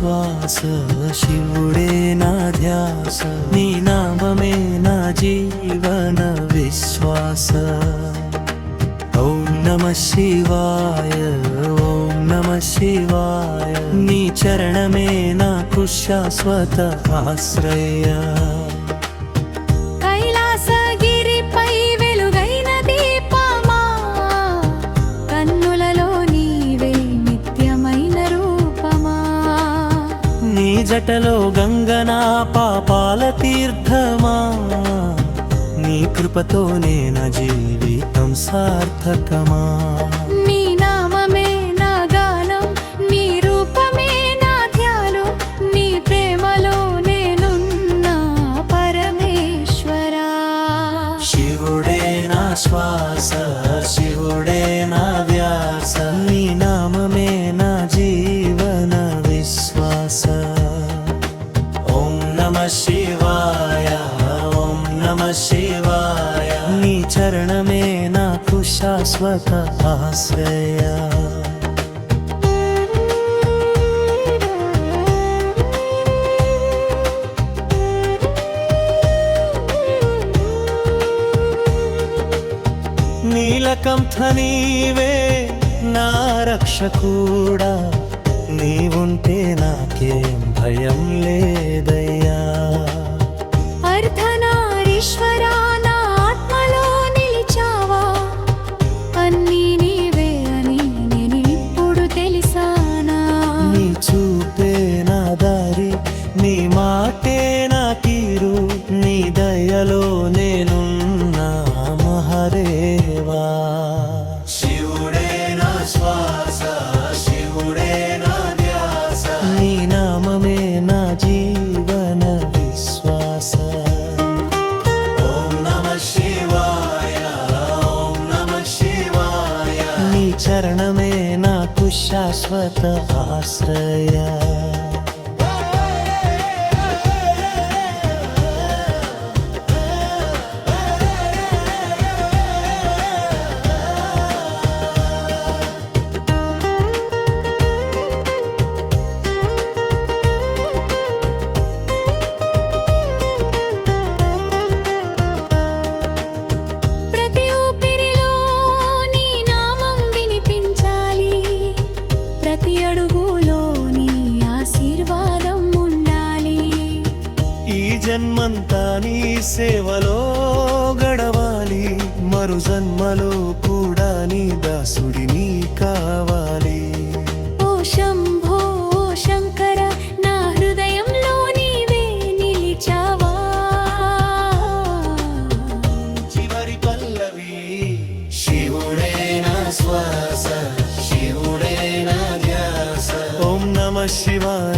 శ్వాస శివుడే నా ధ్యాస నీ నామమే నా జీవన విశ్వాస ఓం నమః శివాయ ఓం నమః శివాయ నీ చరణమే నాకు శాశ్వత ఆశ్రయ జటలో గంగనా పాపాల తీర్థమా నీ కృపతోనే నా జీవితం సార్థకమా నీ నామమే నా గానం నీ రూపమే నా ధ్యానం నీ ప్రేమలో నేనున్నా పరమేశ్వరా శివుడే నా శ్వాస శివుడే నా ధ్యాస నీ నామమే నా జీవన విశ్వాస శివాయ ఓం నమః శివాయ నీ చరణమే నాకు శాశ్వత ఆశ్రయ నీలకంఠ నీవే నా రక్షకుడా నీవుంటే నాకేం భయం లేదయ్యా అర్ధనారీశ్వరా నా ఆత్మలో నిలిచావా అన్నీ నీవే అని నేను ఇప్పుడు తెలిసానా నీ చూపే నా దారి నీ మాటే నా తీరు నీ దయలో నేనున్నా మహదేవా శివుడే నా శ్వాస శివుడే నా ధ్యాస నీ నామమే నా జీవన విశ్వాస ఓం నమః శివాయ ఓం నమః శివాయ నీ చరణమే నాకు శాశ్వత ఆశ్రయ జన్మంతా నీ సేవలో గడవాలి మరు జన్మలో కూడా నీ దాసుడిని కావాలి ఓ శంభో శంకర నా హృదయంలో నీవే నిలిచావా చివరి పల్లవి శివుడే నా శ్వాస శివుడే నా ధ్యాస ఓం నమః శివాయ